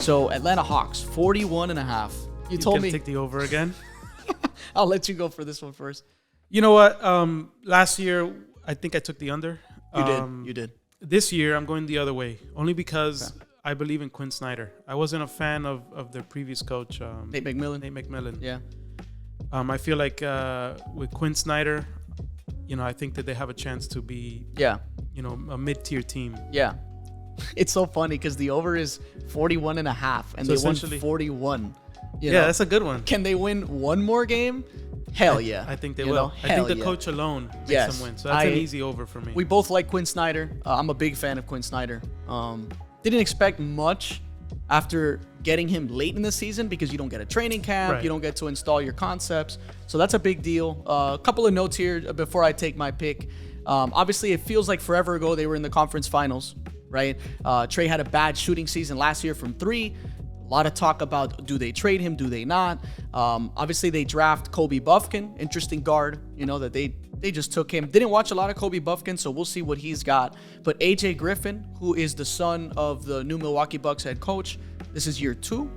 So Atlanta Hawks, 41.5. You told me. Take the over again. I'll let you go for this one first. You know what? Last year, I think I took the under. You did. This year, I'm going the other way, only because I believe in Quinn Snyder. I wasn't a fan of their previous coach, Nate McMillan. Yeah. I feel like with Quinn Snyder, I think that they have a chance to be, a mid-tier team. Yeah. It's so funny because the over is 41.5, and So they won 41. That's a good one. Can they win one more game? Hell yeah. I think they will. I think the coach alone makes them win. So that's an easy over for me. We both like Quinn Snyder. I'm a big fan of Quinn Snyder. Didn't expect much after getting him late in the season because you don't get a training camp. Right. You don't get to install your concepts. So that's a big deal. A couple of notes here before I take my pick. Obviously, it feels like forever ago they were in the conference finals, right? Trey had a bad shooting season last year from 3. A lot of talk about, do they trade him? Do they not? Obviously, they draft Kobe Buffkin, interesting guard, that they just took him. Didn't watch a lot of Kobe Buffkin, so we'll see what he's got. But AJ Griffin, who is the son of the new Milwaukee Bucks head coach, this is year 2.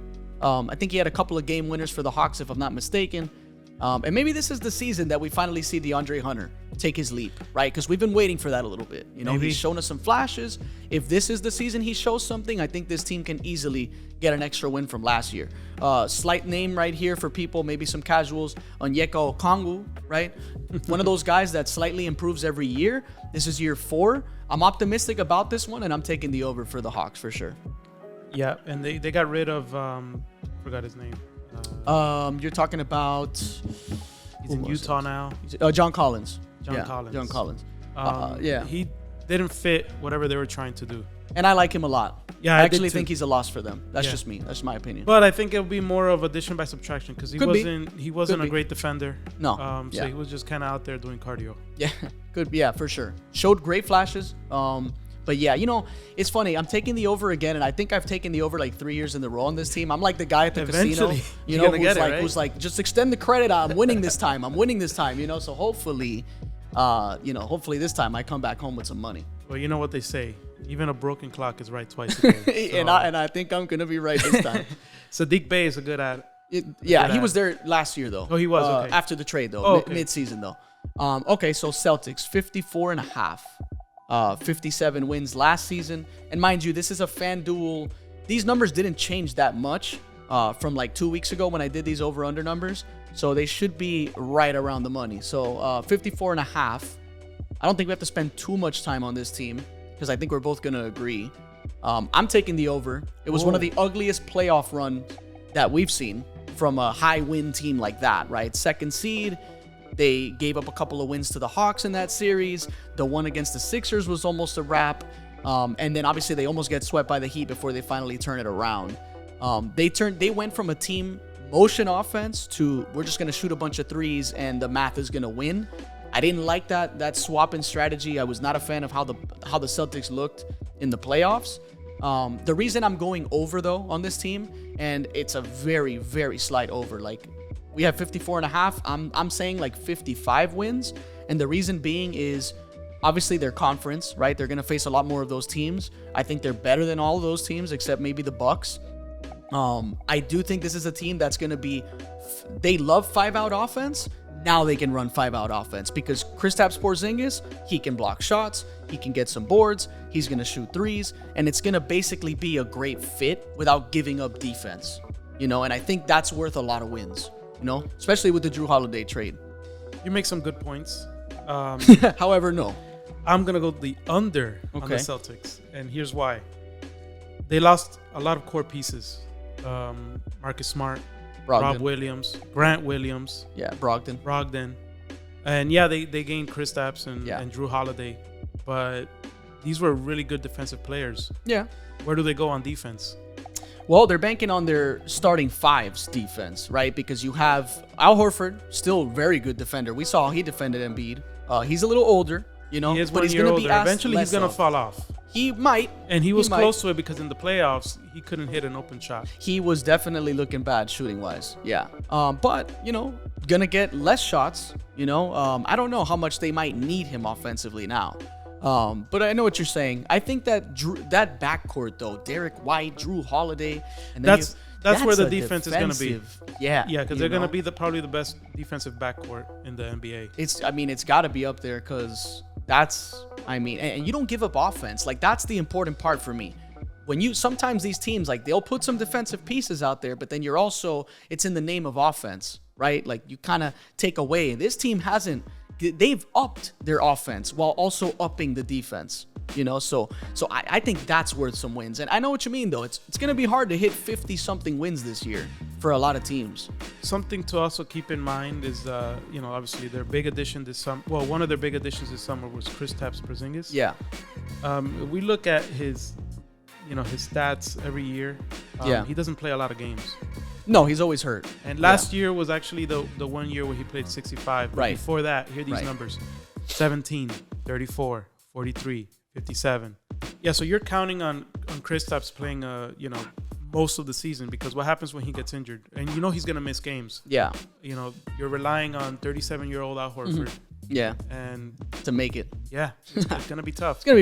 I think he had a couple of game winners for the Hawks, if I'm not mistaken. And maybe this is the season that we finally see DeAndre Hunter take his leap, right? Because we've been waiting for that a little bit. He's shown us some flashes. If this is the season he shows something, I think this team can easily get an extra win from last year. Slight name right here for people, maybe some casuals, Onyeka Okongwu, right? One of those guys that slightly improves every year. This is year 4. I'm optimistic about this one, and I'm taking the over for the Hawks for sure. Yeah, and they got rid of, forgot his name. You're talking about... He's in Utah now. John Collins. John Collins. He didn't fit whatever they were trying to do. And I like him a lot. Yeah, I actually think he's a loss for them. That's just me. That's my opinion. But I think it'll be more of addition by subtraction because he wasn't a great defender. No. So he was just kind of out there doing cardio. Yeah, could be. Yeah, for sure. Showed great flashes. But yeah, it's funny. I'm taking the over again, and I think I've taken the over like 3 years in a row on this team. I'm like the guy at the casino, who's like, just extend the credit. I'm winning this time. So hopefully, hopefully this time I come back home with some money. Well, you know what they say. Even a broken clock is right twice a day. So. and I think I'm going to be right this time. Sadiq Bey is a good ad. He was there last year, though. Oh, he was? Okay. After the trade, though. Mid-season, though. Okay, so Celtics, 54.5. 57 wins last season. And mind you, this is a FanDuel. These numbers didn't change that much from like 2 weeks ago when I did these over-under numbers. So they should be right around the money. So 54.5. I don't think we have to spend too much time on this team because I think we're both going to agree. I'm taking the over. It was one of the ugliest playoff runs that we've seen from a high-win team like that, right? Second seed. They gave up a couple of wins to the Hawks in that series. The one against the Sixers was almost a wrap. And then obviously they almost get swept by the Heat before they finally turn it around. They went from a team motion offense to we're just going to shoot a bunch of threes and the math is going to win. I didn't like that swap in strategy. I was not a fan of how the Celtics looked in the playoffs. The reason I'm going over though on this team, and it's a very, very slight over, like we have 54.5. I'm saying like 55 wins. And the reason being is obviously their conference, right? They're going to face a lot more of those teams. I think they're better than all of those teams except maybe the Bucks. I do think this is a team that's going to be, they love 5-out offense. Now they can run 5-out offense because Kristaps Porzingis, he can block shots. He can get some boards. He's going to shoot threes. And it's going to basically be a great fit without giving up defense, and I think that's worth a lot of wins. Especially with the Drew Holiday trade. You make some good points. However, no. I'm going to go the under on the Celtics. And here's why. They lost a lot of core pieces. Marcus Smart, Rob Williams, Grant Williams. Yeah, Brogdon. And yeah, they gained Kristaps and Drew Holiday. But these were really good defensive players. Yeah. Where do they go on defense? Well, they're banking on their starting fives defense, right? Because you have Al Horford, still very good defender. We saw he defended Embiid. He's a little older, He is but he's going to be eventually he's going to fall off. He might. And he was close to it because in the playoffs, he couldn't hit an open shot. He was definitely looking bad shooting-wise. Yeah. But, going to get less shots, I don't know how much they might need him offensively now. But I know what you're saying. I think that that backcourt though, Derek White, Drew Holiday, and then that's where the defense is going to be. Yeah, because they're going to be probably the best defensive backcourt in the NBA. It's got to be up there because and you don't give up offense. Like that's the important part for me. When sometimes these teams like they'll put some defensive pieces out there, but then it's in the name of offense, right? Like you kind of take away. This team they've upped their offense while also upping the defense, so I think that's worth some wins. And I know what you mean though. It's going to be hard to hit 50 something wins this year for a lot of teams. Something to also keep in mind is, obviously their big addition this summer. Well, one of their big additions this summer was Kristaps Porzingis. Yeah. We look at his stats every year. He doesn't play a lot of games. No, he's always hurt. And last year was actually the 1 year where he played 65. But before that, here are these numbers: 17, 34, 43, 57. Yeah, so you're counting on Kristaps playing most of the season, because what happens when he gets injured? And he's going to miss games. Yeah. You're relying on 37-year-old Al Horford. Yeah. And to make it. Yeah, it's going to be tough. It's going to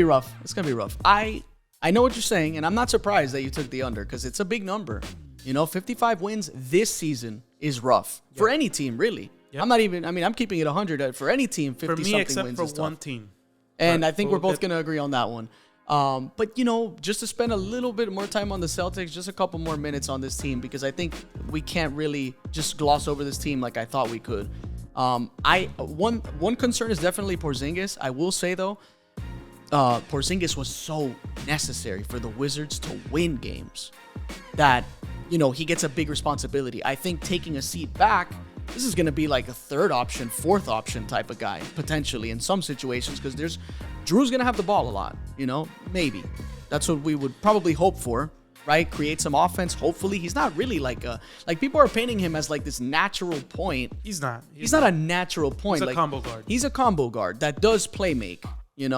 be rough. I know what you're saying, and I'm not surprised that you took the under because it's a big number. 55 wins this season is rough for any team, really. Yep. I'm keeping it 100 for any team. 50 for me, something except wins for is tough. one team. And I think we're both going to agree on that one. But just to spend a little bit more time on the Celtics, just a couple more minutes on this team, because I think we can't really just gloss over this team like I thought we could. One concern is definitely Porzingis. I will say though, Porzingis was so necessary for the Wizards to win games that he gets a big responsibility. I think taking a seat back, this is going to be like a third option, fourth option type of guy, potentially in some situations, because Drew's going to have the ball a lot, maybe. That's what we would probably hope for, right? Create some offense. Hopefully he's not really like people are painting him as like this natural point. He's not. He's not a natural point. He's a combo guard. He's a combo guard that does play make.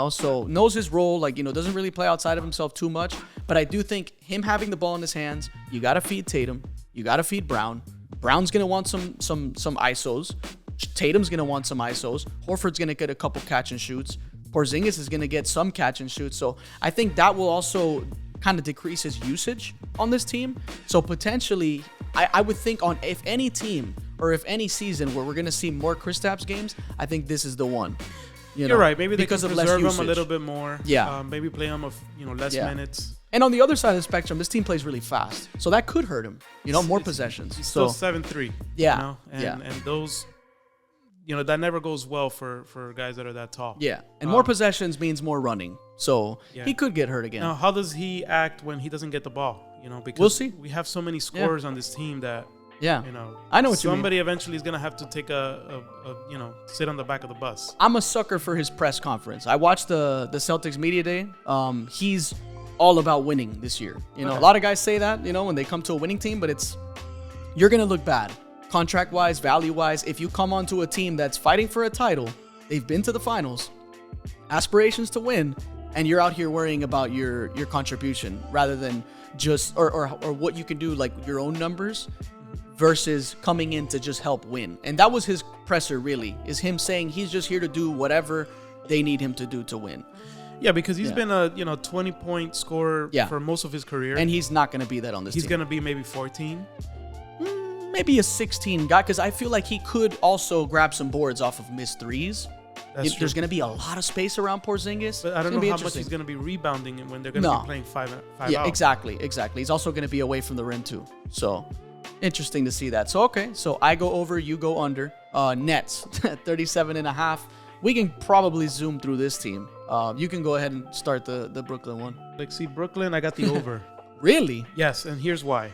So knows his role, doesn't really play outside of himself too much. But I do think him having the ball in his hands, you got to feed Tatum. You got to feed Brown. Brown's going to want some ISOs. Tatum's going to want some ISOs. Horford's going to get a couple catch and shoots. Porzingis is going to get some catch and shoots. So I think that will also kind of decrease his usage on this team. So potentially, I would think if any team or if any season where we're going to see more Kristaps games, I think this is the one. You're right. Maybe they can preserve him a little bit more. Yeah. Maybe play him less minutes. And on the other side of the spectrum, this team plays really fast, so that could hurt him. More possessions. He's still 7'3". Yeah. And those, that never goes well for guys that are that tall. Yeah. And more possessions means more running, so he could get hurt again. Now, how does he act when he doesn't get the ball? Because we'll see. We have so many scorers on this team that. Yeah, I know what you mean. Somebody eventually is gonna have to take sit on the back of the bus. I'm a sucker for his press conference. I watched the Celtics media day. He's all about winning this year. A lot of guys say that when they come to a winning team, but you're gonna look bad contract wise, value wise, if you come onto a team that's fighting for a title. They've been to the finals, aspirations to win, and you're out here worrying about your contribution rather than just or what you can do, like your own numbers. Versus coming in to just help win. And that was his presser, really, is him saying he's just here to do whatever they need him to do to win. Yeah, because he's been a 20-point scorer for most of his career. And he's not going to be that on this team. He's going to be maybe 14. Maybe a 16 guy, because I feel like he could also grab some boards off of missed threes. There's going to be a lot of space around Porzingis. But I don't know how much he's going to be rebounding when they're going to be playing five out. Yeah, exactly. He's also going to be away from the rim, too. So... interesting to see that. So I go over, you go under. Nets 37.5. We can probably zoom through this team. You can go ahead and start the Brooklyn one. Brooklyn, I got the over. Really? Yes, and here's why.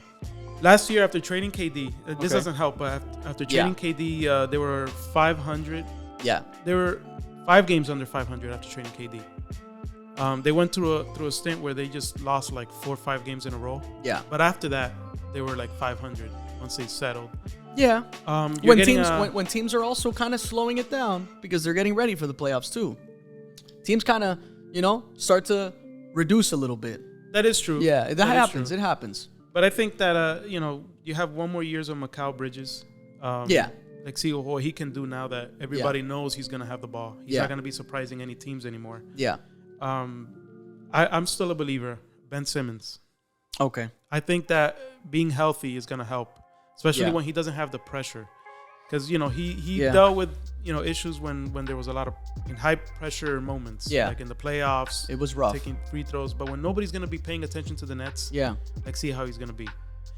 Last year after trading KD, this doesn't help, but after trading KD, they were 500. Yeah. They were 5 games under 500 after trading KD. They went through a stint where they just lost like 4 or 5 games in a row. Yeah. But after that, they were like 500 once they settled. Yeah. When teams are also kind of slowing it down because they're getting ready for the playoffs too. Teams kind of, start to reduce a little bit. That is true. Yeah, that happens. It happens. But I think that you have 1 more year of Mikal Bridges. See what he can do now that everybody knows he's going to have the ball. He's not going to be surprising any teams anymore. Yeah. I'm still a believer. Ben Simmons. Okay. I think that being healthy is going to help, especially when he doesn't have the pressure. Because, he dealt with, issues when there was a lot of high pressure moments. Yeah. Like in the playoffs. It was rough. Taking free throws. But when nobody's going to be paying attention to the Nets, like see how he's going to be.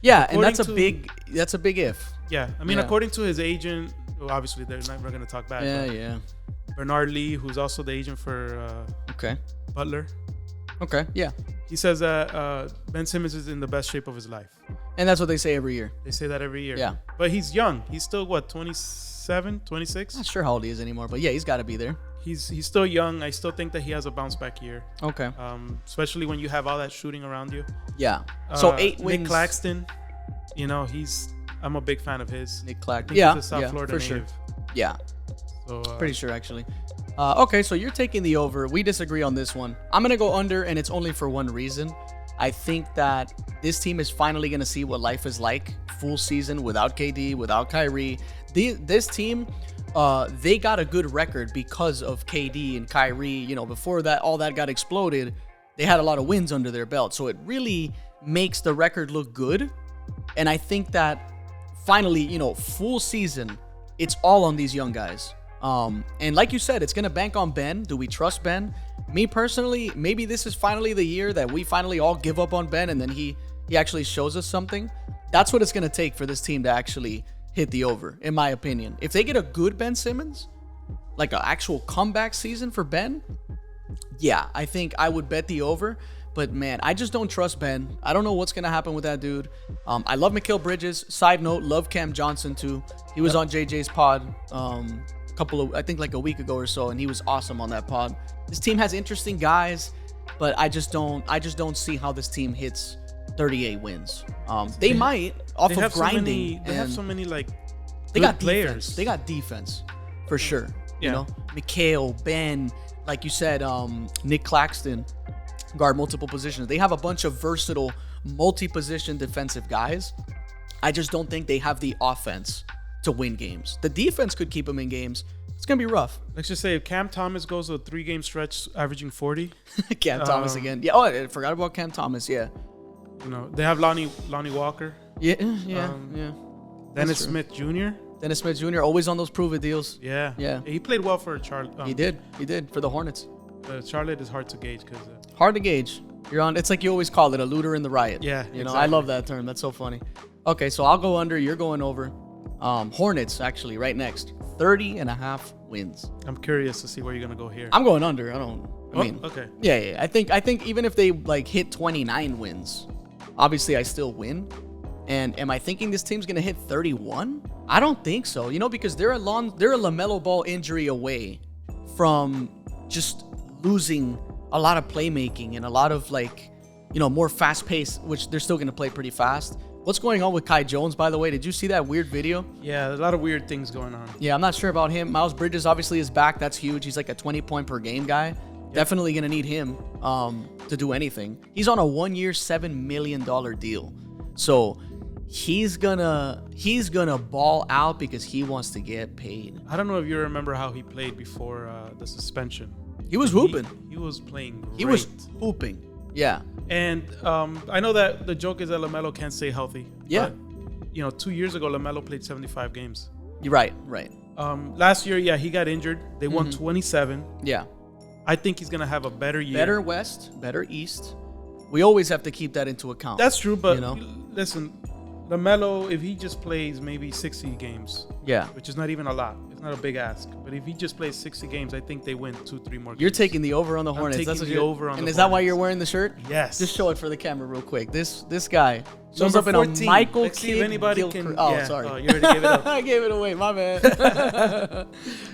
Yeah, and that's a big if. Yeah. I mean, according to his agent, well, obviously they're not going to talk back. Yeah. Bernard Lee, who's also the agent for Butler. Okay, yeah. He says that Ben Simmons is in the best shape of his life. And that's what they say every year. They say that every year. Yeah. But he's young. He's still, 27, 26? Not sure how old he is anymore, but yeah, he's got to be there. He's still young. I still think that he has a bounce back year. Okay. Especially when you have all that shooting around you. Yeah. So 8 wins. Nick Claxton, I'm a big fan of his. Nick Claxton. He's a South Florida for native. Sure. Yeah. So, pretty sure, actually. Okay, so you're taking the over. We disagree on this one. I'm going to go under, and it's only for one reason. I think that this team is finally going to see what life is like full season without KD, without Kyrie. This team, they got a good record because of KD and Kyrie. Before that, all that got exploded, they had a lot of wins under their belt. So it really makes the record look good. And I think that finally, full season, it's all on these young guys. And like you said, it's going to bank on Ben. Do we trust Ben? Me personally, maybe this is finally the year that we finally all give up on Ben and then he actually shows us something. That's what it's going to take for this team to actually hit the over, in my opinion. If they get a good Ben Simmons, like an actual comeback season for Ben, yeah, I think I would bet the over. But, man, I just don't trust Ben. I don't know what's going to happen with that dude. I love Mikal Bridges. Side note, love Cam Johnson, too. He was on JJ's pod like a week ago or so, and he was awesome on that pod. This team has interesting guys, but I just don't see how this team hits 38 wins. They might off of grinding. They have so many they got players. Defense. They got defense for sure. Mikal, Ben, like you said, Nick Claxton, guard multiple positions. They have a bunch of versatile, multi-position defensive guys. I just don't think they have the offense to win games. The defense could keep them in games. It's going to be rough. Let's just say if Cam Thomas goes a 3-game stretch averaging 40. Cam Thomas again. Yeah. Oh, I forgot about Cam Thomas. Yeah. They have Lonnie Walker. Yeah. Dennis Smith Jr. Dennis Smith Jr. always on those prove-it deals. Yeah. He played well for Charlotte. He did for the Hornets. Charlotte is hard to gauge because hard to gauge. It's like you always call it, a looter in the riot. Yeah. Exactly. I love that term. That's so funny. Okay, so I'll go under. You're going over. Hornets actually right next. 30.5 wins. I'm curious to see where you're gonna go here. I'm going under. Okay. Yeah. I think even if they hit 29 wins, obviously I still win. And am I thinking this team's gonna hit 31? I don't think so. Because they're a LaMelo Ball injury away from just losing a lot of playmaking and a lot of more fast pace, which they're still gonna play pretty fast. What's going on with Kai Jones, by the way? Did you see that weird video? Yeah, a lot of weird things going on. Yeah, I'm not sure about him. Miles Bridges obviously is back. That's huge. He's like a 20-point-per-game guy. Yep. Definitely going to need him to do anything. He's on a 1-year, $7 million deal. So he's gonna ball out because he wants to get paid. I don't know if you remember how he played before the suspension. He was hooping. He was playing great. He was hooping. Yeah. And I know that the joke is that LaMelo can't stay healthy. Yeah. But, 2 years ago, LaMelo played 75 games. You're right. Last year, he got injured. They won 27. Yeah. I think he's going to have a better year. Better West, better East. We always have to keep that into account. That's true, but listen, LaMelo, if he just plays maybe 60 games, which is not even a lot. It's not a big ask. But if he just plays 60 games, I think they win 2-3 more games. You're taking the over on the Hornets. I'm taking the over on the Hornets. And is that why you're wearing the shirt? Yes. Just show it for the camera real quick. This guy shows Number up in 14. a Michael Let's see if anybody can. Oh, sorry. Oh, you already gave it up. I gave it away. My bad.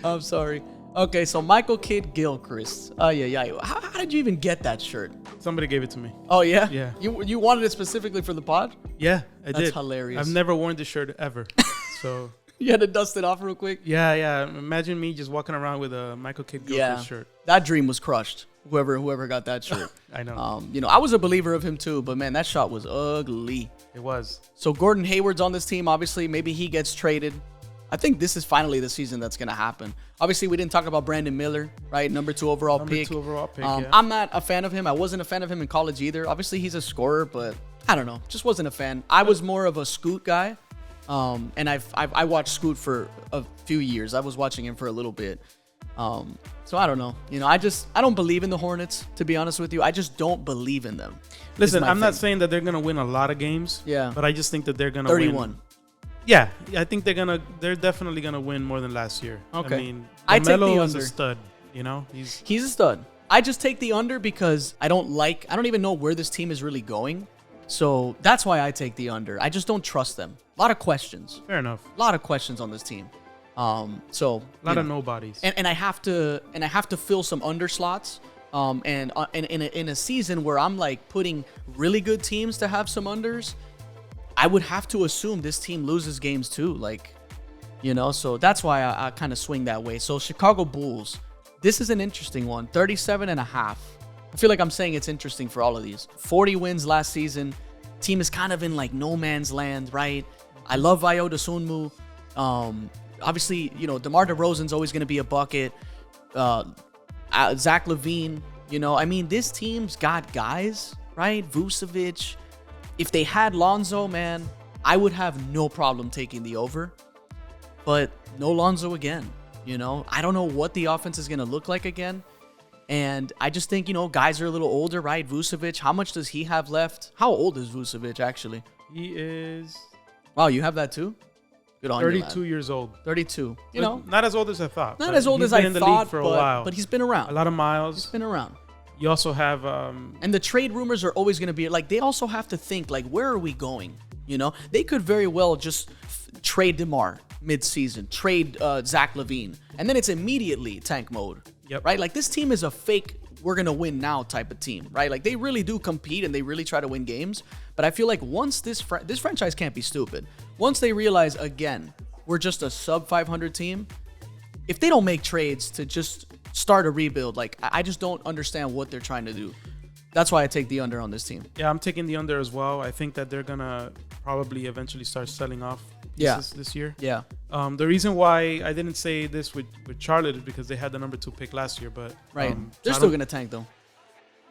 I'm sorry. Okay, so Michael Kidd Gilchrist. Oh, yeah. How did you even get that shirt? Somebody gave it to me. Oh, yeah? Yeah. You wanted it specifically for the pod? Yeah, I did. That's hilarious. I've never worn this shirt ever. So you had to dust it off real quick? Yeah. Imagine me just walking around with a Michael Kidd Gilchrist shirt. That dream was crushed. Whoever got that shirt. I know. I was a believer of him too, but man, that shot was ugly. It was. So Gordon Hayward's on this team, obviously. Maybe he gets traded. I think this is finally the season that's going to happen. Obviously, we didn't talk about Brandon Miller, right? Number 2 overall pick. Yeah. I'm not a fan of him. I wasn't a fan of him in college either. Obviously, he's a scorer, but I don't know. Just wasn't a fan. I was more of a Scoot guy. And I watched Scoot for a few years. I was watching him for a little bit. So I don't know. I don't believe in the Hornets, to be honest with you. I just don't believe in them. Listen, I'm not saying that they're going to win a lot of games. Yeah. But I just think that they're going to win. 31. Yeah, I think they're definitely going to win more than last year. Okay. I mean, I take the LaMelo is under. a stud, He's a stud. I just take the under because I don't even know where this team is really going. So that's why I take the under. I just don't trust them. A lot of questions. Fair enough. A lot of questions on this team. So a lot of nobodies. And I have to fill some under slots. And in a season where I'm like putting really good teams to have some unders, I would have to assume this team loses games too. So that's why I kind of swing that way. So Chicago Bulls, this is an interesting one. 37.5. I feel like I'm saying it's interesting for all of these. 40 wins last season. Team is kind of in like no man's land, right? I love Ayo Dosunmu. Obviously, DeMar DeRozan's always going to be a bucket. Zach LaVine, this team's got guys, right? Vucevic. If they had Lonzo, man, I would have no problem taking the over. But no Lonzo again, I don't know what the offense is going to look like again. And I just think, guys are a little older, right? Vucevic, how much does he have left? How old is Vucevic, actually? He is... Wow, you have that too? Good on 32 years old. 32. Not as old as I thought. Not as old as I thought, thought, for a while. But he's been around. A lot of miles. He's been around. You also have... and the trade rumors are always going to be... Like, they also have to think, like, where are we going? They could very well just trade DeMar mid-season, trade Zach LaVine, and then it's immediately tank mode. Yep. Right? Like, this team is a fake, we're going to win now type of team, right? Like, they really do compete and they really try to win games. But I feel like once this franchise can't be stupid. Once they realize, again, we're just a sub-500 team, if they don't make trades to just start a rebuild, like, I just don't understand what they're trying to do. That's why I take the under on this team. Yeah, I'm taking the under as well. I think that they're going to probably eventually start selling off this year. Yeah. The reason why I didn't say this with Charlotte is because they had the number 2 pick last year, but right. They're still going to tank though.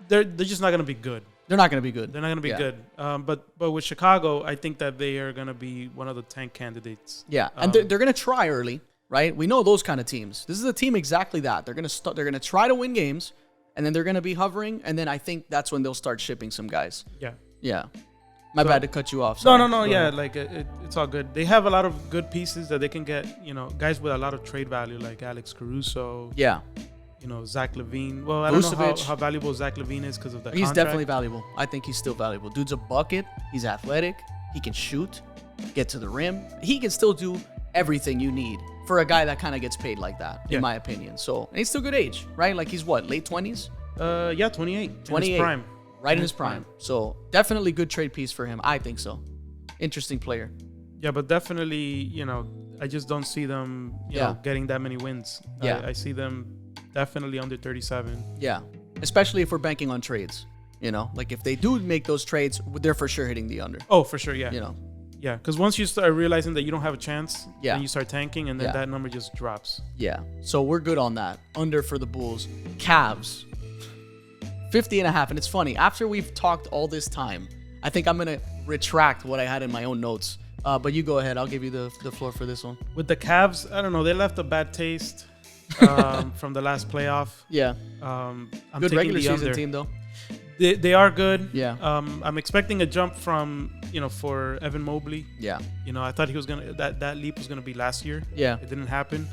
They're just not going to be good. They're not going to be good. They're not going to be good. But with Chicago, I think that they are going to be one of the tank candidates. Yeah, and they're going to try early, right? We know those kind of teams. This is a team exactly that. They're going to try to win games, and then they're going to be hovering, and then I think that's when they'll start shipping some guys. Yeah. Yeah. My bad to cut you off. Sorry. No. Yeah, like it's all good. They have a lot of good pieces that they can get. Guys with a lot of trade value, like Alex Caruso. Yeah. Zach LaVine. Well, I don't know how valuable Zach LaVine is because of that. He's definitely valuable. I think he's still valuable. Dude's a bucket. He's athletic. He can shoot, get to the rim. He can still do everything you need for a guy that kind of gets paid like that, in my opinion. So, and he's still good age, right? Like he's what, late 20s? Yeah, 28. 28. In his prime. Right in his prime. So definitely good trade piece for him. I think so. Interesting player. Yeah, but definitely, I just don't see them, getting that many wins. Yeah. I see them definitely under 37. Yeah. Especially if we're banking on trades. Like if they do make those trades, they're for sure hitting the under. Oh, for sure. Yeah. Yeah. Because once you start realizing that you don't have a chance, then you start tanking and then that number just drops. Yeah. So we're good on that. Under for the Bulls. Cavs. 50.5. And it's funny. After we've talked all this time, I think I'm going to retract what I had in my own notes. But you go ahead. I'll give you the floor for this one. With the Cavs, I don't know. They left a bad taste from the last playoff. Yeah. I'm good regular season team, though. They are good. Yeah. I'm expecting a jump from, for Evan Mobley. Yeah. I thought he was going to, that leap was going to be last year. Yeah. It didn't happen.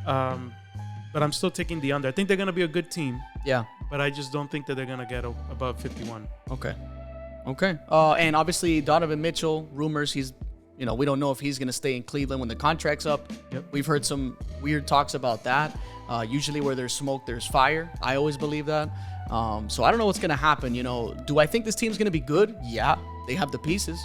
But I'm still taking the under. I think they're going to be a good team. Yeah. But I just don't think that they're going to get above 51. Okay. And obviously Donovan Mitchell, rumors he's, we don't know if he's going to stay in Cleveland when the contract's up. Yep. We've heard some weird talks about that. Usually where there's smoke, there's fire. I always believe that. So I don't know what's going to happen. Do I think this team's going to be good? Yeah. They have the pieces,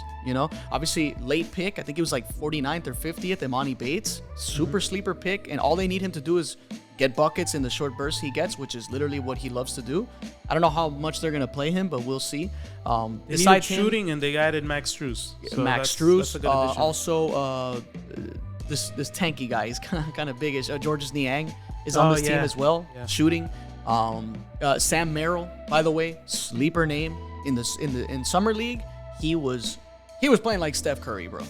Obviously, late pick. I think it was like 49th or 50th, Emoni Bates. Super sleeper pick. And all they need him to do is get buckets in the short bursts he gets, which is literally what he loves to do. I don't know how much they're going to play him, but we'll see. They needed shooting, and they added Max Strus. So Max Strus. Also, tanky guy. He's kind of biggish. Georges Niang is on this team as well, shooting. Sam Merrill, by the way, sleeper name in summer league. He was playing like Steph Curry, bro.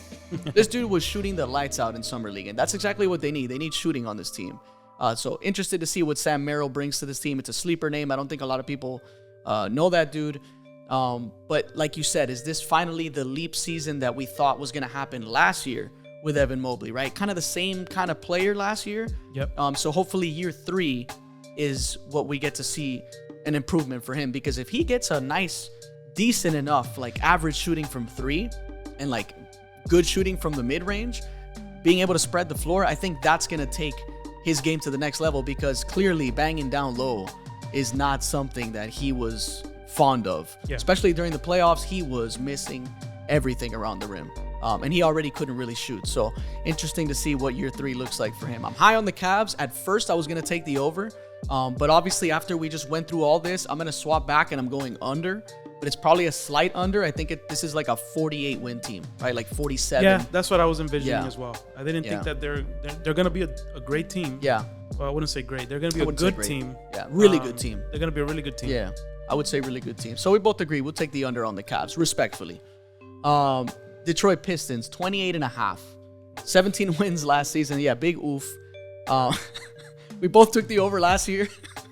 This dude was shooting the lights out in summer league, and that's exactly what they need. They need shooting on this team. So interested to see what Sam Merrill brings to this team. It's a sleeper name. I don't think a lot of people know that dude. But like you said, is this finally the leap season that we thought was going to happen last year with Evan Mobley, right? Kind of the same kind of player last year. Yep. So hopefully year 3 is what we get to see an improvement for him, because if he gets a nice, decent enough, like average shooting from 3 and like good shooting from the mid-range, being able to spread the floor, I think that's going to take his game to the next level, because clearly banging down low is not something that he was fond of. Especially during the playoffs, he was missing everything around the rim. And he already couldn't really shoot. So interesting to see what year 3 looks like for him. I'm high on the Cavs. At first, I was going to take the over. But obviously, after we just went through all this, I'm going to swap back and I'm going under. But it's probably a slight under. I think this is like a 48-win team, right? Like 47. Yeah, that's what I was envisioning as well. I didn't think that they're going to be a great team. Yeah. Well, I wouldn't say great. They're going to be a good team. Yeah, really good team. They're going to be a really good team. Yeah, I would say really good team. So we both agree. We'll take the under on the Cavs, respectfully. Detroit Pistons, 28.5. 17 wins last season. Yeah, big oof. We both took the over last year.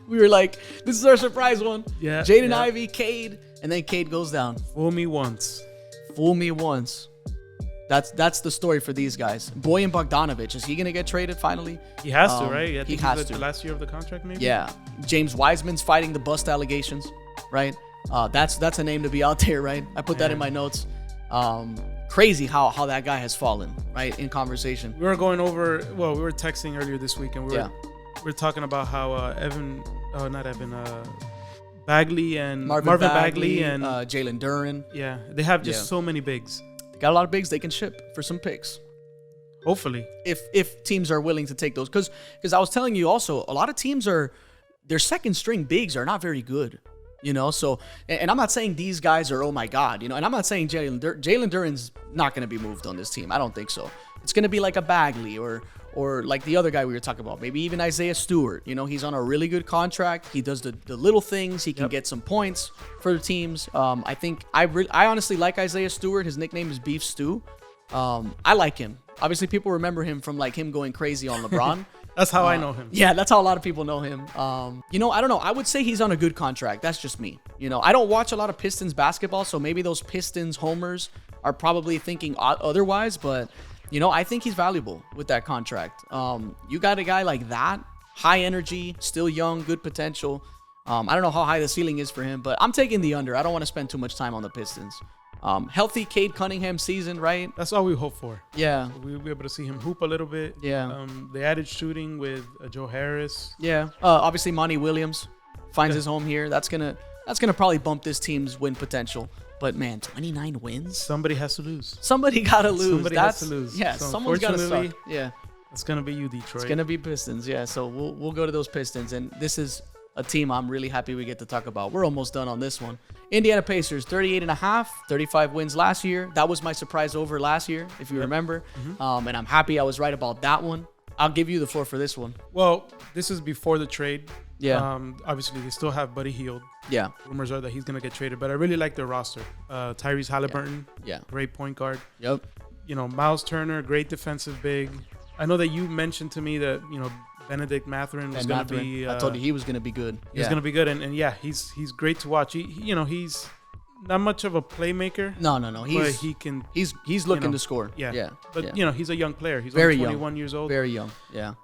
We were like, this is our surprise one. Yeah. Jaden Ivey, Cade, and then Cade goes down. Fool me once. Fool me once. That's the story for these guys. Bojan Bogdanovic, is he going to get traded finally? He has to, right? I think he has to. The last year of the contract, maybe? Yeah. James Wiseman's fighting the bust allegations, right? That's a name to be out there, right? I put that in my notes. Crazy how that guy has fallen, right, in conversation. We were going over, we were texting earlier this week, and we were talking about how Bagley and Marvin Bagley and Jalen Duren. Yeah, they have just so many bigs. They got a lot of bigs they can ship for some picks. Hopefully. If teams are willing to take those. Because I was telling you also, a lot of teams their second string bigs are not very good. You know, so, and I'm not saying these guys are, oh my God, you know, and I'm not saying Jalen Duren's not going to be moved on this team. I don't think so. It's going to be like a Bagley or like the other guy we were talking about, maybe even Isaiah Stewart. You know, he's on a really good contract. He does the little things. He can get some points for the teams. I think I honestly like Isaiah Stewart. His nickname is Beef Stew. I like him. Obviously, people remember him from like him going crazy on LeBron. That's how I know him. Yeah, that's how a lot of people know him. You know, I don't know. I would say he's on a good contract. That's just me. You know, I don't watch a lot of Pistons basketball, so maybe those Pistons homers are probably thinking otherwise. But, you know, I think he's valuable with that contract. You got a guy like that, high energy, still young, good potential. I don't know how high the ceiling is for him, but I'm taking the under. I don't want to spend too much time on the Pistons. Healthy Cade Cunningham season, right? That's all we hope for. Yeah. We'll be able to see him hoop a little bit. Yeah. They added shooting with Joe Harris. Yeah. Obviously, Monty Williams finds his home here. That's gonna probably bump this team's win potential. But man, 29 wins. Somebody has to lose. Somebody gotta lose. Somebody has to lose. Yeah. So someone's gotta suck. Yeah. It's gonna be you, Detroit. It's gonna be Pistons. Yeah. So we'll go to those Pistons, and this is a team I'm really happy we get to talk about. We're almost done on this one. Indiana Pacers, 38.5, 35 wins last year. That was my surprise over last year, if you remember. Mm-hmm. And I'm happy I was right about that one. I'll give you the floor for this one. Well, this is before the trade. Yeah. Obviously, they still have Buddy Hield. Yeah. Rumors are that he's going to get traded, but I really like their roster. Tyrese Halliburton. Yeah. Great point guard. Yep. You know, Miles Turner, great defensive big. I know that you mentioned to me that, you know, Benedict Mathurin was going to be. I told you he was going to be good. He's going to be good, and yeah, he's great to watch. He's not much of a playmaker. No. He's looking to score. Yeah. But he's a young player. He's very only 21 years old. Very young. Yeah.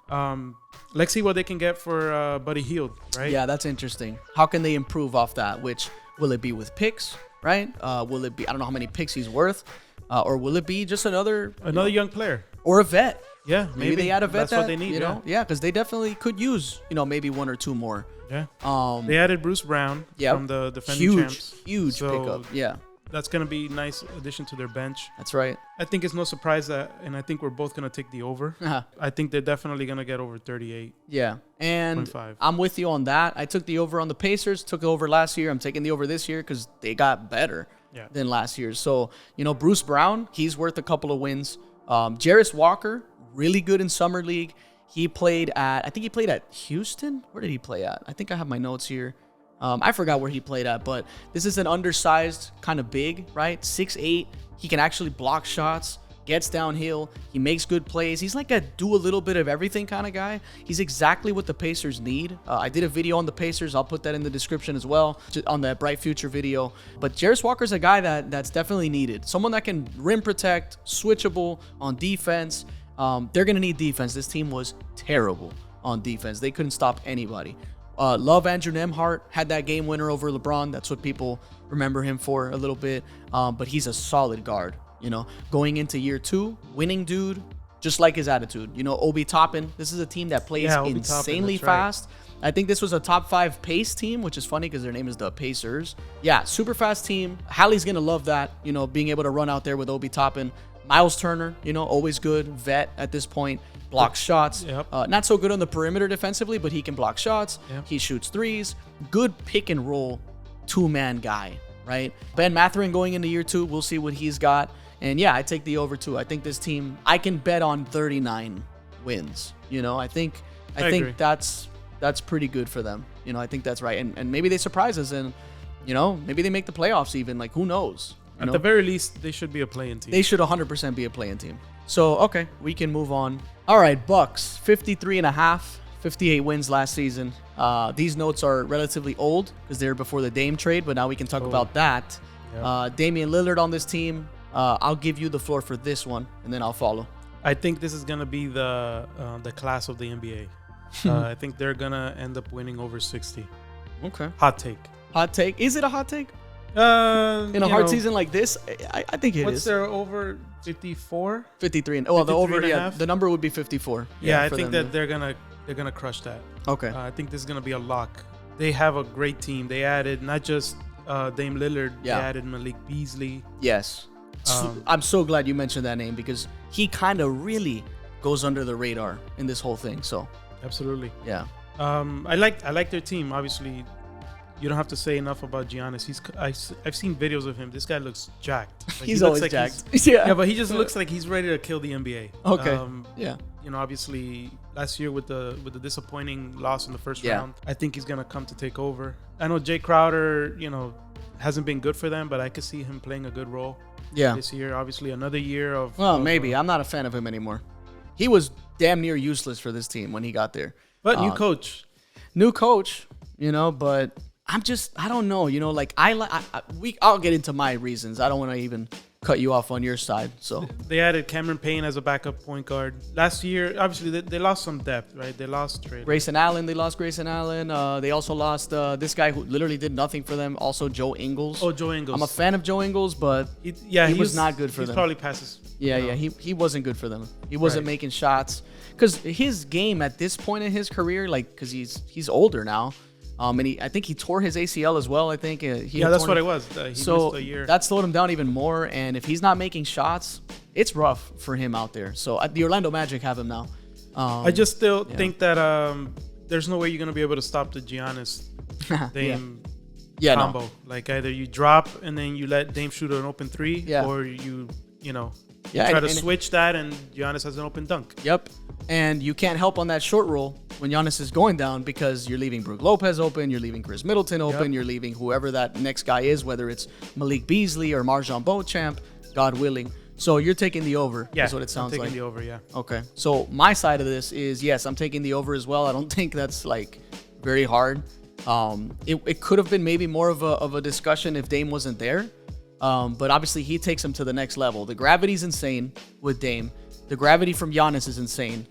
Let's see what they can get for Buddy Hield, right? Yeah, that's interesting. How can they improve off that? Which will it be with picks, right? Will it be? I don't know how many picks he's worth, or will it be just another young player or a vet? Yeah, maybe they add a vet. That's what they need. You know, because they definitely could use maybe one or two more. Yeah. They added Bruce Brown from the defending champs. Huge pickup. Yeah. That's going to be a nice addition to their bench. That's right. I think it's no surprise and I think we're both going to take the over. I think they're definitely going to get over 38. Yeah. And 25. I'm with you on that. I took the over on the Pacers, took the over last year. I'm taking the over this year because they got better than last year. So, Bruce Brown, he's worth a couple of wins. Jarris Walker, really good in summer league. I think he played at Houston. Where did he play at? I think I have my notes here. I forgot where he played at, but this is an undersized kind of big, right? 6'8". He can actually block shots, gets downhill. He makes good plays. He's like a do a little bit of everything kind of guy. He's exactly what the Pacers need. I did a video on the Pacers. I'll put that in the description as well, on that Bright Future video. But Jarris Walker's a guy that's definitely needed. Someone that can rim protect, switchable on defense. They're going to need defense. This team was terrible on defense. They couldn't stop anybody. Love Andrew Nembhard, had that game winner over LeBron. That's what people remember him for a little bit. But he's a solid guard, going into year 2, winning dude, just like his attitude. Obi Toppin, this is a team that plays insanely fast. Right. I think this was a top 5 pace team, which is funny because their name is the Pacers. Yeah, super fast team. Hallie's going to love that, being able to run out there with Obi Toppin. Miles Turner, always good, vet at this point, blocks shots. Yep. Not so good on the perimeter defensively, but he can block shots. Yep. He shoots threes. Good pick and roll, 2-man guy, right? Ben Mathurin going into year 2, we'll see what he's got. And yeah, I take the over too. I think this team, I can bet on 39 wins. I think that's pretty good for them. I think that's right. And maybe they surprise us and, maybe they make the playoffs even. Like, who knows? At the very least, they should be a play-in team. They should 100% be a play-in team. So, okay, we can move on. All right, Bucks, 53.5, 58 wins last season. These notes are relatively old because they're before the Dame trade, but now we can talk about that. Yep. Damian Lillard on this team. I'll give you the floor for this one, and then I'll follow. I think this is going to be the class of the NBA. I think they're going to end up winning over 60. Okay. Hot take. Hot take. Is it a hot take? In a hard season like this, I think it is. What's their over? 54? 53. The over, the number would be 54. Yeah, I think that they're gonna crush that. Okay. I think this is gonna be a lock. They have a great team. They added not just Dame Lillard. Yeah. They added Malik Beasley. Yes. I'm so glad you mentioned that name because he kind of really goes under the radar in this whole thing. So. Absolutely. Yeah. I like their team. Obviously, you don't have to say enough about Giannis. I've seen videos of him. This guy looks jacked. Like, he's always jacked. Yeah, but he just looks like he's ready to kill the NBA. Okay. Yeah. Obviously last year with the disappointing loss in the first round, I think he's gonna come to take over. I know Jay Crowder, hasn't been good for them, but I could see him playing a good role. This year, obviously another year of. Well, maybe I'm not a fan of him anymore. He was damn near useless for this team when he got there. But new coach, but. I don't know, I'll get into my reasons. I don't want to even cut you off on your side. So they added Cameron Payne as a backup point guard. Last year, obviously, they lost some depth, right? They lost Grayson Allen. They lost Grayson Allen. They also lost this guy who literally did nothing for them. Also, Joe Ingles. Oh, Joe Ingles. I'm a fan of Joe Ingles, but he was not good for them. He's probably passes. Yeah. He wasn't good for them. He wasn't making shots because his game at this point in his career, because he's older now. And I think he tore his ACL as well. I think that's what it was. He missed a year. That slowed him down even more. And if he's not making shots, it's rough for him out there. So the Orlando Magic have him now. I just still think that there's no way you're gonna be able to stop the Giannis Dame combo. No. Like either you drop and then you let Dame shoot an open three, or you try to switch that and Giannis has an open dunk. Yep. And you can't help on that short roll when Giannis is going down because you're leaving Brook Lopez open, you're leaving Chris Middleton open, you're leaving whoever that next guy is, whether it's Malik Beasley or Marjon Beauchamp, God willing. So you're taking the over, is what it sounds like. I'm taking the over, yeah. Okay. So my side of this is, yes, I'm taking the over as well. I don't think that's very hard. It could have been maybe more of a discussion if Dame wasn't there. But obviously he takes him to the next level. The gravity's insane with Dame. The gravity from Giannis is insane.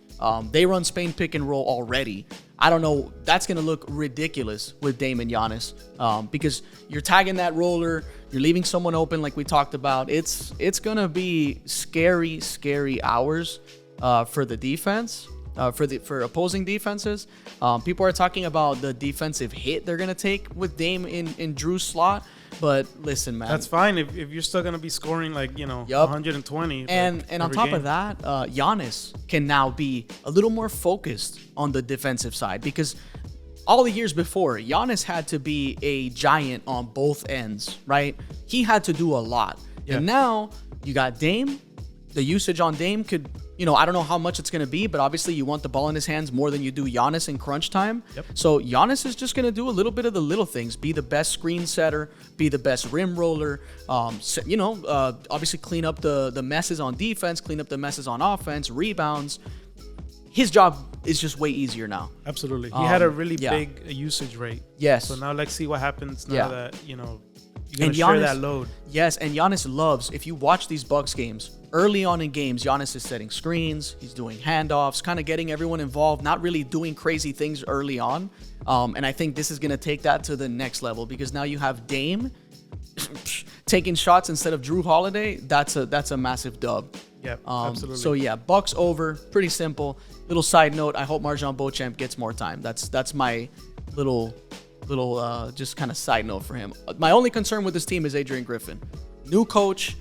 They run Spain pick and roll already. I don't know. That's going to look ridiculous with Dame and Giannis because you're tagging that roller. You're leaving someone open like we talked about. It's going to be scary, scary hours for the defense, for opposing defenses. People are talking about the defensive hit they're going to take with Dame in Drew's slot. But listen, man. That's fine if you're still going to be scoring 120. And on top of that, Giannis can now be a little more focused on the defensive side because all the years before, Giannis had to be a giant on both ends, right? He had to do a lot. Yeah. And now you got Dame, The usage on Dame could, I don't know how much it's going to be, but obviously you want the ball in his hands more than you do Giannis in crunch time. Yep. So Giannis is just going to do a little bit of the little things, be the best screen setter, be the best rim roller, obviously clean up the messes on defense, clean up the messes on offense, rebounds. His job is just way easier now. Absolutely. He had a really big usage rate. Yes. So now let's see what happens now that, you're going to Giannis, share that load. Yes, and Giannis loves, if you watch these Bucks games, early on in games, Giannis is setting screens, he's doing handoffs, kind of getting everyone involved, not really doing crazy things early on. And I think this is going to take that to the next level because now you have Dame taking shots instead of Drew Holiday. That's a massive dub. Yeah, absolutely. So yeah, Bucks over, pretty simple. Little side note, I hope Marjon Beauchamp gets more time. That's my little just kind of side note for him. My only concern with this team is Adrian Griffin. New coach.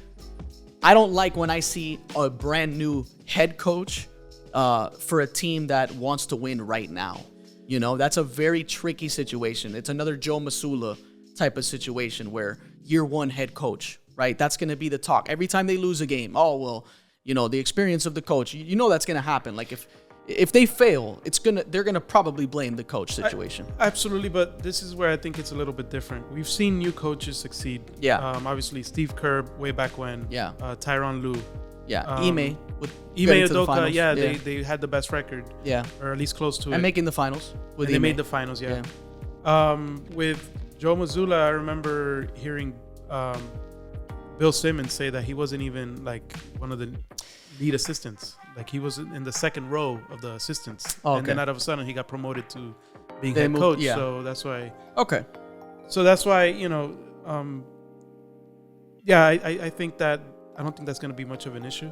I don't like when I see a brand new head coach for a team that wants to win right now. That's a very tricky situation. It's another Joe Masula type of situation where year one head coach, right? That's going to be the talk. Every time they lose a game, the experience of the coach, that's going to happen. Like if they fail, they're gonna probably blame the coach situation. Absolutely, but this is where I think it's a little bit different. We've seen new coaches succeed. Yeah. Obviously, Steve Kerr way back when. Yeah. Tyronn Lue. Yeah. Ime Udoka. Yeah, they had the best record. Yeah. Or at least close to it. And making the finals. They made the finals. Yeah. With Joe Mazzulla, I remember hearing Bill Simmons say that he wasn't even like one of the lead assistants. Like he was in the second row of the assistants. Oh, okay. And then out of a sudden he got promoted to being head coach. Yeah. So that's why. Okay. So that's why, I think that I don't think that's going to be much of an issue.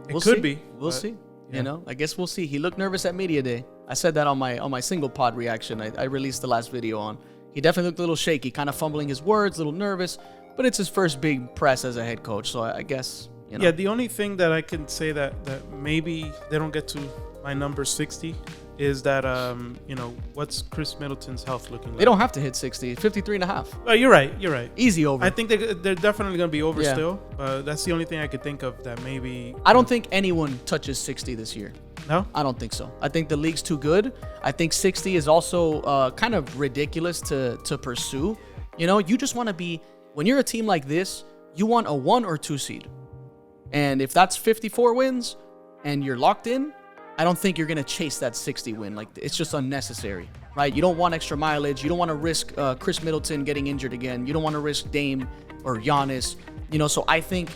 It could be. We'll see. Yeah. I guess we'll see. He looked nervous at media day. I said that on my single pod reaction. I released the last video on. He definitely looked a little shaky, kind of fumbling his words, a little nervous, but it's his first big press as a head coach. So I guess. Yeah, the only thing that I can say that maybe they don't get to my number 60 is that, what's Chris Middleton's health looking like? They don't have to hit 60. 53.5. Oh, you're right. Easy over. I think they're definitely going to be over still. That's the only thing I could think of that maybe. I don't think anyone touches 60 this year. No? I don't think so. I think the league's too good. I think 60 is also kind of ridiculous to pursue. You just want to be, when you're a team like this, you want a 1 or 2 seed. And if that's 54 wins and you're locked in, I don't think you're going to chase that 60 win. Like, it's just unnecessary, right? You don't want extra mileage. You don't want to risk Chris Middleton getting injured again. You don't want to risk Dame or Giannis. So I think,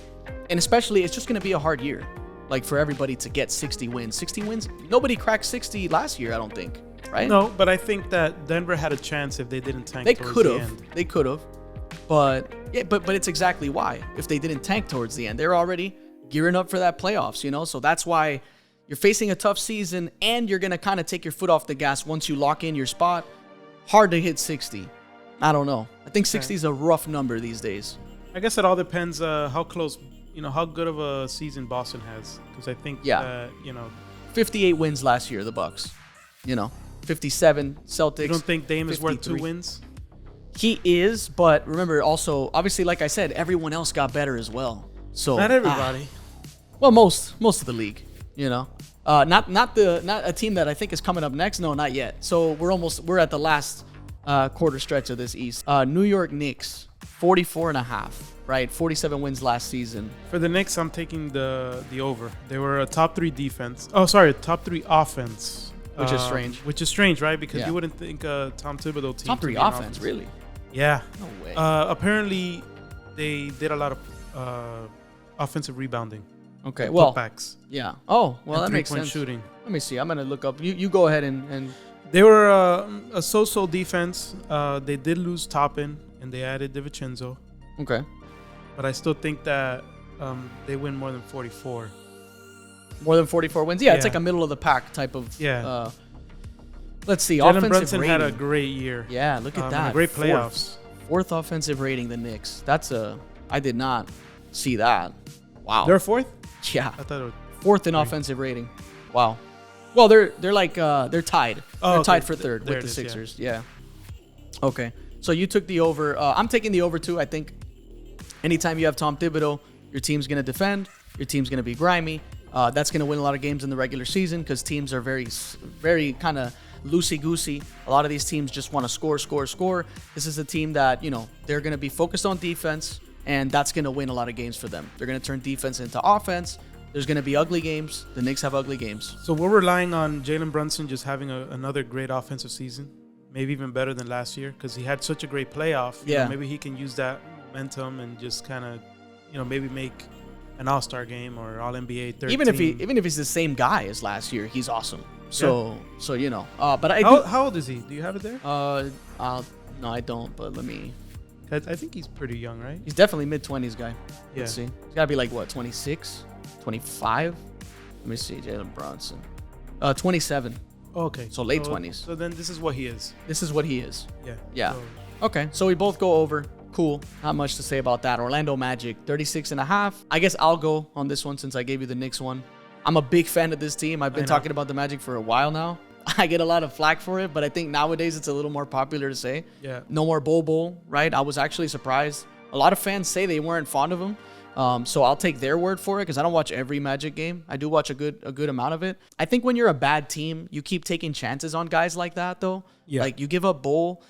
and especially, it's just going to be a hard year, like, for everybody to get 60 wins. 60 wins? Nobody cracked 60 last year, I don't think, right? No, but I think that Denver had a chance if they didn't tank towards the end. They could have. But it's exactly why. If they didn't tank towards the end, they're already gearing up for that playoffs, So that's why you're facing a tough season and you're going to kind of take your foot off the gas once you lock in your spot. Hard to hit 60. I don't know. I think 60 is a rough number these days. I guess it all depends how close, how good of a season Boston has. Because I think, 58 wins last year, the Bucks. 57 Celtics. You don't think Dame 53. is worth 2 wins? He is, but remember also, obviously, like I said, everyone else got better as well. So not everybody. Well, most of the league, not a team that I think is coming up next. No, not yet. So we're at the last quarter stretch of this East. New York Knicks, 44.5, right? 47 wins last season. For the Knicks, I'm taking the over. They were a top 3 defense. Oh, sorry, top 3 offense. Which is strange. Which is strange, right? Because you wouldn't think Tom Thibodeau team. Top 3 offense, really? Yeah. No way. Apparently, they did a lot of offensive rebounding. Okay. Like well. Putbacks. Yeah. Oh, well, that makes sense. Shooting. Let me see. I'm gonna look up. You go ahead and. They were a so-so defense. They did lose Toppin, and they added DiVincenzo. Okay. But I still think that they win more than 44. More than 44 wins? Yeah, it's like a middle of the pack type of. Yeah. Let's see. Jalen offensive Brunson rating. had a great year. Yeah, look at that. Great playoffs. Fourth offensive rating, the Knicks. I did not see that. Wow. They're 4th? Yeah. I thought it was 4th in offensive rating. Wow. Well, they're like they're tied. Oh, they're tied for 3rd with the is, Sixers. Yeah. Okay. So you took the over. I'm taking the over too. I think anytime you have Tom Thibodeau, your team's gonna defend. Your team's going to be grimy. That's going to win a lot of games in the regular season because teams are very, very kind of loosey-goosey. A lot of these teams just want to score, score, score. This is a team that, they're going to be focused on defense, and that's going to win a lot of games for them. They're going to turn defense into offense. There's going to be ugly games. The Knicks have ugly games. So we're relying on Jalen Brunson just having another great offensive season, maybe even better than last year because he had such a great playoff. Maybe he can use that momentum and just kind of, maybe make an All-Star game or All-NBA third even team. Even if he's the same guy as last year, he's awesome. So but how old is he? Do you have it there? No, I don't. But let me. I think he's pretty young, right? He's definitely mid-20s guy. Yeah. Let's see. He's got to be like, what, 26, 25? Let me see. Jalen Brunson. 27. Oh, okay. So late 20s. So then this is what he is. This is what he is. Yeah. Yeah. So. Okay. So we both go over. Cool. Not much to say about that. Orlando Magic, 36.5. I guess I'll go on this one since I gave you the Knicks one. I'm a big fan of this team. I've been talking about the Magic for a while now. I get a lot of flack for it, but I think nowadays it's a little more popular to say. Yeah. No more Bol, right? I was actually surprised. A lot of fans say they weren't fond of him. So I'll take their word for it because I don't watch every Magic game. I do watch a good amount of it. I think when you're a bad team, you keep taking chances on guys like that, though. Yeah. Like you give up Bol.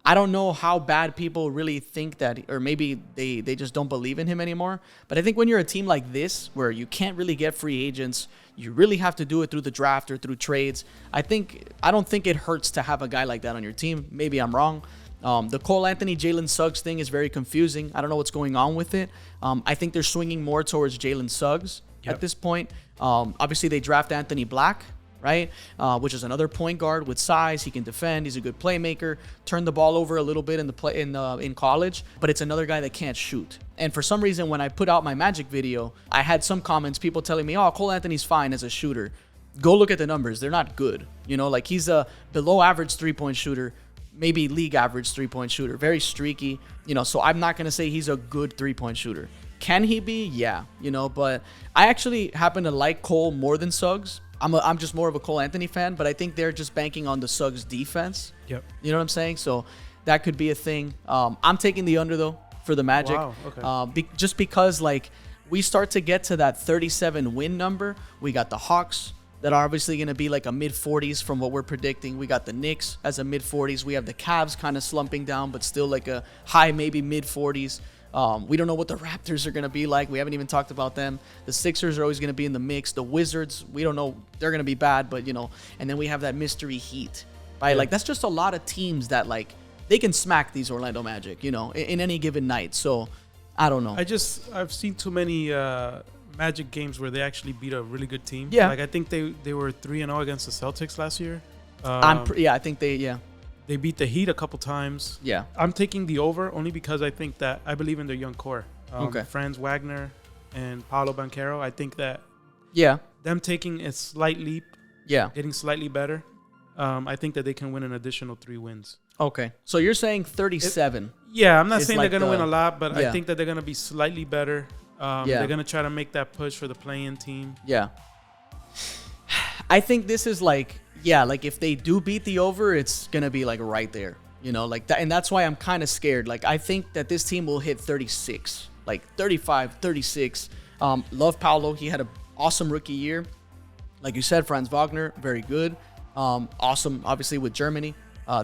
I don't know how bad people really think that, or maybe they just don't believe in him anymore. But I think when you're a team like this, where you can't really get free agents, you really have to do it through the draft or through trades. I don't think it hurts to have a guy like that on your team. Maybe I'm wrong. The Cole Anthony, Jalen Suggs thing is very confusing. I don't know what's going on with it. I think they're swinging more towards Jalen Suggs at this point. Obviously, they draft Anthony Black, right? Which is another point guard with size. He can defend. He's a good playmaker. Turned the ball over a little bit in college, but it's another guy that can't shoot. And for some reason, when I put out my Magic video, I had some comments, people telling me, "Oh, Cole Anthony's fine as a shooter." Go look at the numbers. They're not good. Like he's a below average 3-point shooter, maybe league average 3-point shooter. Very streaky. So I'm not gonna say he's a good 3-point shooter. Can he be? Yeah. But I actually happen to like Cole more than Suggs. I'm just more of a Cole Anthony fan, but I think they're just banking on the Suggs defense. Yep. You know what I'm saying? So that could be a thing. I'm taking the under though for the Magic. Wow. Okay. Just because we start to get to that 37 win number. We got the Hawks that are obviously going to be like a mid-40s from what we're predicting. We got the Knicks as a mid-40s. We have the Cavs kind of slumping down, but still like a high, maybe mid-40s. We don't know what the Raptors are going to be like. We haven't even talked about them. The Sixers are always going to be in the mix. The Wizards, we don't know. They're going to be bad, but, and then we have that mystery Heat. Right? Yeah. That's just a lot of teams that, they can smack these Orlando Magic, in any given night. So, I don't know. I've seen too many Magic games where they actually beat a really good team. Yeah. I think they were 3-0 against the Celtics last year. I think They beat the Heat a couple times. Yeah. I'm taking the over only because I think that I believe in their young core. Franz Wagner and Paolo Banchero. I think that them taking a slight leap, getting slightly better, I think that they can win an additional 3 wins. Okay. So you're saying 37. I'm not saying they're going to win a lot, but I think that they're going to be slightly better. They're going to try to make that push for the play-in team. Yeah. I think this is if they do beat the over, it's going to be right there, like that. And that's why I'm kind of scared. I think that this team will hit 36, 35, 36. Love Paolo. He had an awesome rookie year. Like you said, Franz Wagner, very good. Awesome, obviously, with Germany.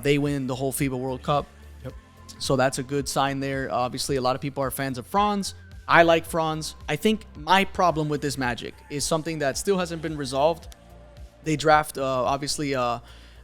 They win the whole FIBA World Cup. Yep. So that's a good sign there. Obviously, a lot of people are fans of Franz. I like Franz. I think my problem with this Magic is something that still hasn't been resolved. They draft, obviously,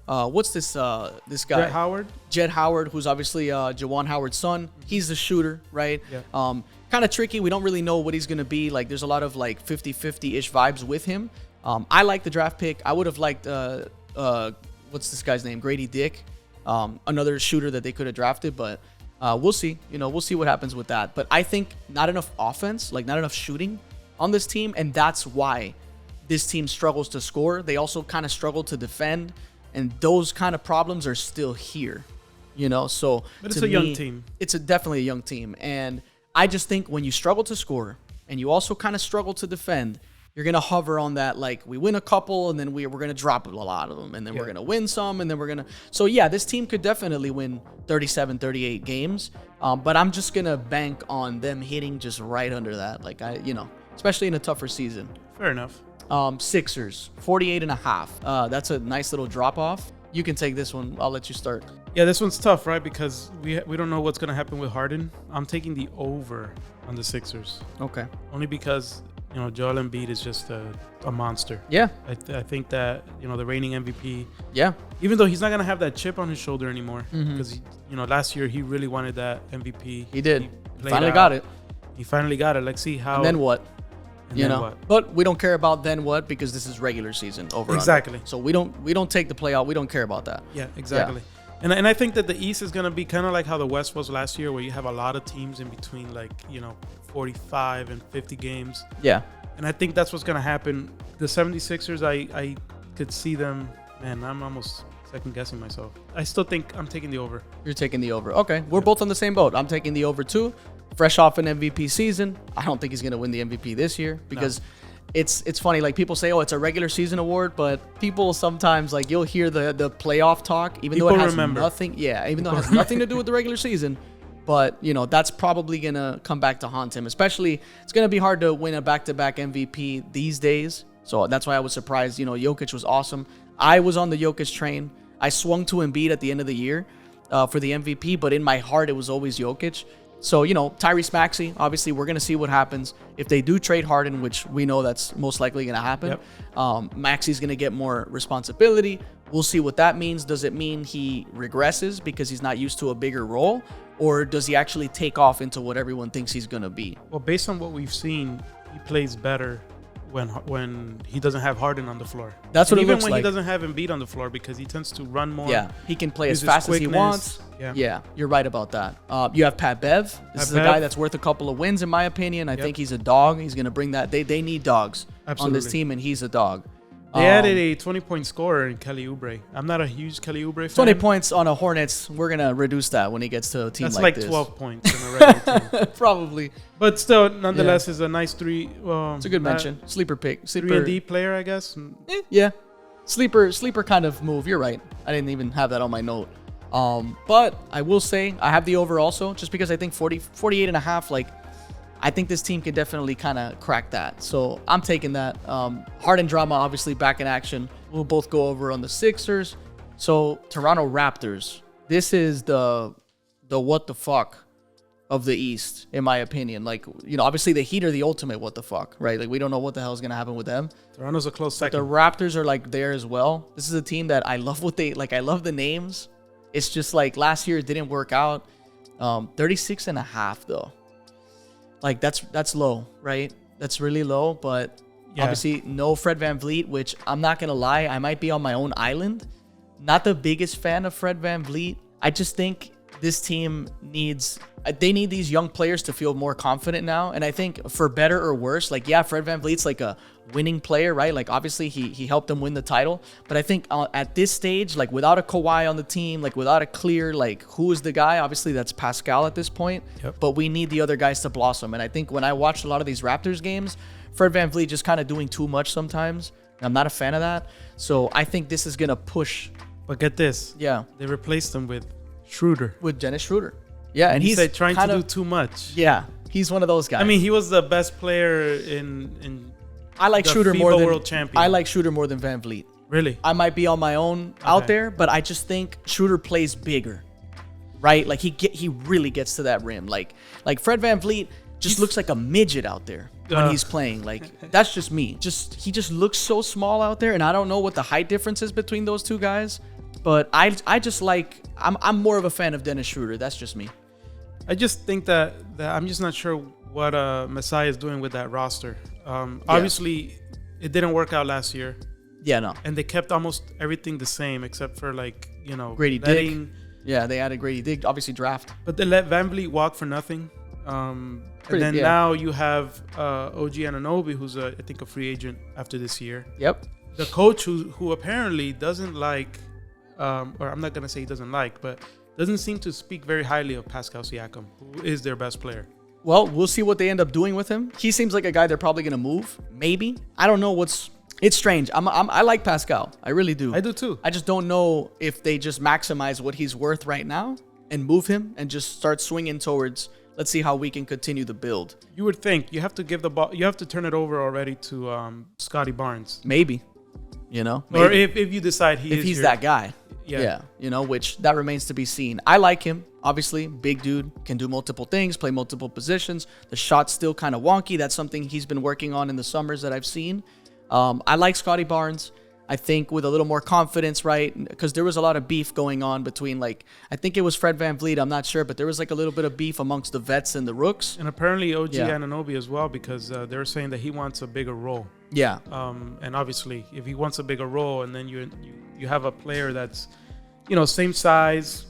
what's this guy? Jett Howard, who's obviously Juwan Howard's son. He's the shooter, right? Yeah. Kind of tricky. We don't really know what he's going to be. There's a lot of 50-50-ish vibes with him. I like the draft pick. I would have liked, what's this guy's name? Grady Dick, another shooter that they could have drafted, but we'll see. We'll see what happens with that. But I think not enough offense, not enough shooting on this team, and that's why this team struggles to score. They also kind of struggle to defend, and those kind of problems are still here, So, but it's a young team. It's definitely a young team, and I just think when you struggle to score and you also kind of struggle to defend, you're gonna hover on that. We win a couple, and then we're gonna drop a lot of them, and then we're gonna win some, and then we're gonna. So this team could definitely win 37, 38 games, but I'm just gonna bank on them hitting just right under that. especially in a tougher season. Fair enough. Sixers, 48.5. That's a nice little drop off. You can take this one. I'll let you start. Yeah, this one's tough, right? Because we don't know what's going to happen with Harden. I'm taking the over on the Sixers. Okay. Only because, Joel Embiid is just a monster. Yeah. I think that, the reigning MVP. Yeah. Even though he's not going to have that chip on his shoulder anymore. Mm-hmm. Because, last year he really wanted that MVP. He did. He finally got it. He finally got it. Let's see how. And then what? What? But we don't care about then what because this is regular season over. Exactly. So we don't take the playout. We don't care about that. Yeah, exactly. Yeah. And I think that the East is going to be kind of like how the West was last year, where you have a lot of teams in between 45 and 50 games. Yeah. And I think that's what's going to happen. The 76ers, I could see them. Man, I'm almost second guessing myself. I still think I'm taking the over. You're taking the over. Okay. We're both on the same boat. I'm taking the over too. Fresh off an MVP season. I don't think he's going to win the MVP this year because it's funny. Like people say, oh, it's a regular season award, but people sometimes you'll hear the playoff talk, even though it has nothing. Yeah, even though it has nothing to do with the regular season. But that's probably going to come back to haunt him. Especially, it's going to be hard to win a back-to-back MVP these days. So that's why I was surprised. Jokic was awesome. I was on the Jokic train. I swung to Embiid at the end of the year for the MVP, but in my heart, it was always Jokic. So, Tyrese Maxey, obviously, we're going to see what happens. If they do trade Harden, which we know that's most likely going to happen, Maxey's going to get more responsibility. We'll see what that means. Does it mean he regresses because he's not used to a bigger role? Or does he actually take off into what everyone thinks he's going to be? Well, based on what we've seen, he plays better when he doesn't have Harden on the floor. That's what it looks like. Even when he doesn't have Embiid on the floor because he tends to run more. Yeah, he can play as fast as he wants. Yeah, you're right about that. You have Pat Bev. This is a guy that's worth a couple of wins, in my opinion. I think he's a dog. He's going to bring that. They need dogs on this team, and he's a dog. They added a 20-point scorer in Kelly Oubre. I'm not a huge Kelly Oubre fan. 20 points on a Hornets. We're going to reduce that when he gets to a team like this. That's like 12 points in a regular team. Probably. But still, nonetheless, is a nice three. It's a good mention. Sleeper pick. 3-and-D player, I guess. Yeah. Sleeper kind of move. You're right. I didn't even have that on my note. But I will say I have the over also just because I think 48.5, I think this team can definitely kind of crack that. So I'm taking that. Harden drama, obviously, back in action. We'll both go over on the Sixers. So Toronto Raptors. This is the what the fuck of the East, in my opinion. Obviously the Heat are the ultimate what the fuck, right? We don't know what the hell is going to happen with them. Toronto's a close second. The Raptors are there as well. This is a team that I love I love the names. It's just last year it didn't work out. 36.5 though. That's low, right? That's really low, but obviously no Fred VanVleet, which I'm not going to lie, I might be on my own island. Not the biggest fan of Fred VanVleet. I just think this team they need these young players to feel more confident now. And I think for better or worse, Fred VanVleet's a winning player, right? Obviously he helped them win the title. But I think at this stage, without a Kawhi on the team, without a clear, who is the guy? Obviously that's Pascal at this point. Yep. But we need the other guys to blossom. And I think when I watched a lot of these Raptors games, Fred VanVleet just kind of doing too much sometimes. I'm not a fan of that. So I think this is going to push. But get this. Yeah. They replaced him with Schroeder. With Dennis Schroeder. Yeah, and he's trying to do too much. Yeah, he's one of those guys. I mean, he was the best player in I like the Schroeder FIBA more than World Champion. I like Schroeder more than VanVleet. Really? I might be on my own out there, but I just think Schroeder plays bigger. Right? He really gets to that rim. Like Fred VanVleet just looks like a midget out there when he's playing. That's just me. He just looks so small out there, and I don't know what the height difference is between those two guys. But I just I'm more of a fan of Dennis Schroeder. That's just me. I just think that I'm just not sure what Messiah is doing with that roster. Obviously, it didn't work out last year. Yeah, no. And they kept almost everything the same except for Grady Dick. Yeah, they added Grady Dick, obviously draft. But they let VanVleet walk for nothing. Now you have OG Anunoby, who's I think a free agent after this year. Yep. The coach who apparently doesn't like, or I'm not gonna say he doesn't like, but doesn't seem to speak very highly of Pascal Siakam, who is their best player. Well, we'll see what they end up doing with him. He seems like a guy they're probably gonna move. Maybe. I don't know It's strange. I like Pascal. I really do. I do too. I just don't know if they just maximize what he's worth right now and move him and just start swinging towards let's see how we can continue the build. You would think you have to give the ball, you have to turn it over already to Scotty Barnes. Maybe. Maybe. Or if you decide he's that guy. Yeah. Which that remains to be seen. I like him. Obviously, big dude, can do multiple things, play multiple positions. The shot's still kind of wonky. That's something he's been working on in the summers that I've seen. I like Scotty Barnes. I think with a little more confidence, right? Because there was a lot of beef going on between, I think it was Fred VanVleet. I'm not sure, but there was a little bit of beef amongst the vets and the rooks. And apparently OG Anunoby as well, because they're saying that he wants a bigger role. Yeah. And obviously, if he wants a bigger role, and then you have a player that's, same size,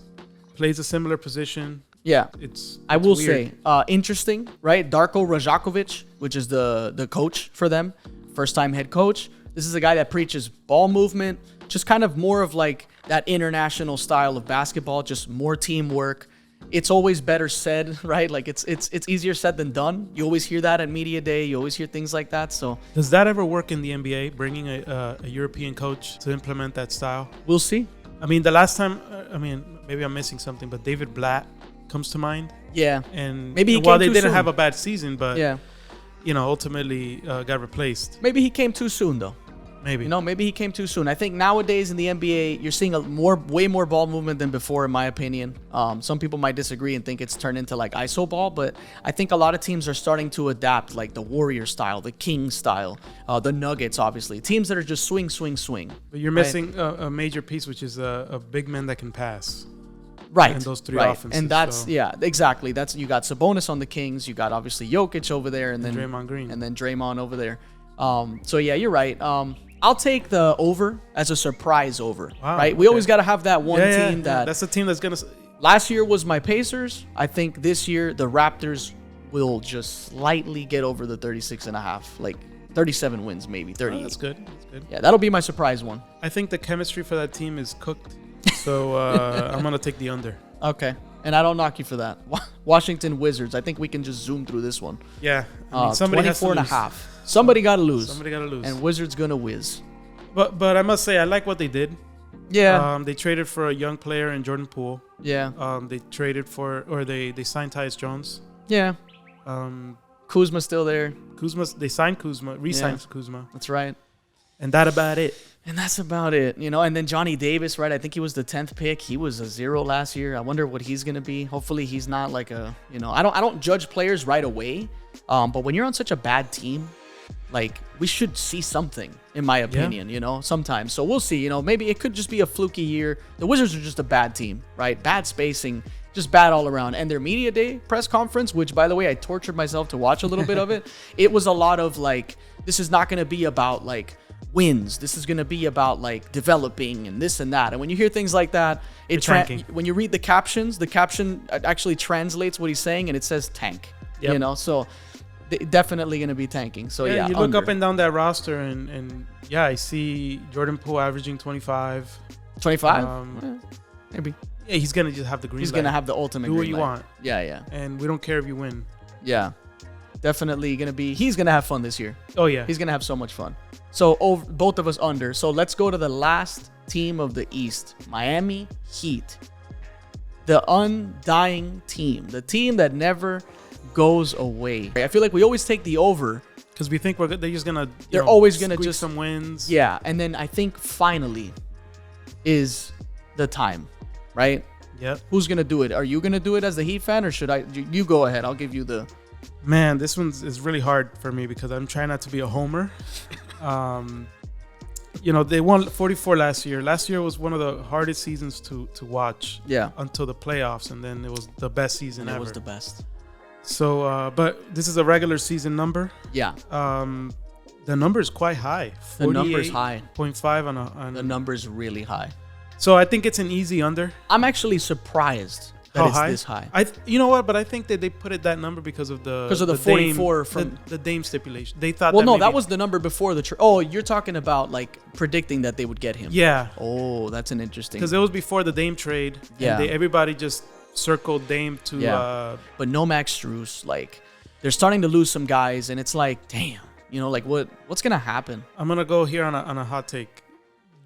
plays a similar position. Yeah. It's I will weird. say, interesting, right? Darko Rajakovic, which is the coach for them, first-time head coach. This is a guy that preaches ball movement, just kind of more of that international style of basketball, just more teamwork. It's always better said, right? It's easier said than done. You always hear that at media day. You always hear things like that. So does that ever work in the NBA, bringing a European coach to implement that style? We'll see. I mean, the last time, maybe I'm missing something, but David Blatt comes to mind. Yeah. And maybe while they didn't have a bad season, but ultimately got replaced. Maybe he came too soon, though. Maybe. Maybe he came too soon. I think nowadays in the NBA, you're seeing way more ball movement than before, in my opinion. Some people might disagree and think it's turned into ISO ball, but I think a lot of teams are starting to adapt, the Warrior style, the King style, the Nuggets, obviously. Teams that are just swing. But you're missing a major piece, which is a big man that can pass. Right. And those three offenses. And that's, exactly. You got Sabonis on the Kings. You got, obviously, Jokic over there. And then Draymond Green. And then Draymond over there. So, yeah, you're right. I'll take the over as a surprise over, right? We always got to have that one team that's the team that's going to... Last year was my Pacers. I think this year the Raptors will just slightly get over the 36.5, 37 wins maybe, 38. That's good. Yeah, that'll be my surprise one. I think the chemistry for that team is cooked, so I'm going to take the under. Okay, and I don't knock you for that. Washington Wizards. I think we can just zoom through this one. Yeah, somebody 24.5. Somebody got to lose. Somebody got to lose. And Wizards going to whiz. But I must say, I like what they did. Yeah. They traded for a young player in Jordan Poole. Yeah. They traded they signed Tyus Jones. Yeah. Kuzma's still there. They signed Kuzma, re-signed Kuzma. That's right. And that's about it. And then Johnny Davis, right? I think he was the 10th pick. He was a 0 last year. I wonder what he's going to be. Hopefully he's not I don't judge players right away. But when you're on such a bad team, we should see something, in my opinion, sometimes. So we'll see, maybe it could just be a fluky year. The Wizards are just a bad team, right? Bad spacing, just bad all around. And their media day press conference, which, by the way, I tortured myself to watch a little bit of it. It was a lot of this is not going to be about wins. This is going to be about developing and this and that. And when you hear things like that, when you read the caption actually translates what he's saying, and it says tank. Yep. So definitely going to be tanking. So you look up and down that roster, and I see Jordan Poole averaging 25. 25? Maybe. Yeah, he's going to just have the green light. He's going to have the ultimate green light. Do what you want. Yeah. And we don't care if you win. Yeah. Definitely going to be... He's going to have fun this year. Oh, yeah. He's going to have so much fun. So both of us under. So let's go to the last team of the East. Miami Heat. The undying team. The team that never goes away. I feel like we always take the over. Because we think they're just going to... They're always going to just... some wins. Yeah. And then I think finally is the time. Right? Yep. Who's going to do it? Are you going to do it as the Heat fan, or should I? You go ahead. I'll give you the... Man, this one is really hard for me because I'm trying not to be a homer. They won 44 last year. Last year was one of the hardest seasons to watch. Yeah. Until the playoffs, and then it was the best season ever. It was the best. So, but this is a regular season number. Yeah. The number is quite high. The number's high. 0.5 on the number's really high. So I think it's an easy under. I'm actually surprised that it's this high. You know what? But I think that they put it that number because of the 44 Dame, from the Dame stipulation. They thought. Well, no, that was the number before the trade. Oh, you're talking about predicting that they would get him. Yeah. Oh, that's an interesting. Because it was before the Dame trade. Yeah. And everybody just circled Dame to. Yeah. But no Max Strus. They're starting to lose some guys, and it's damn. What's gonna happen? I'm gonna go here on a hot take.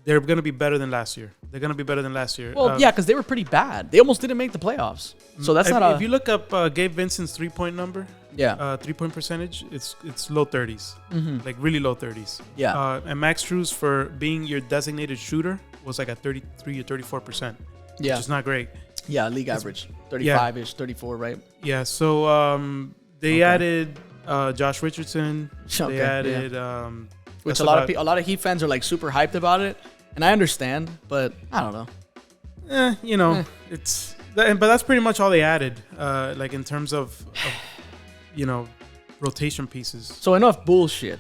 they're going to be better than last year. They're going to be better than last year. Well, yeah, because they were pretty bad. They almost didn't make the playoffs. So that's if you look up Gabe Vincent's 3-point number, yeah, 3-point percentage, it's low 30s, like really low 30s. Yeah. And Max Strus, for being your designated shooter, was like at 33 or 34%. Yeah. Which is not great. Yeah, league average. 35-ish, 34, right? Yeah, so they added Josh Richardson. Okay, they added which a lot of Heat fans are like super hyped about it, and I understand, but I don't know. But that's pretty much all they added, like in terms of rotation pieces. So enough bullshit.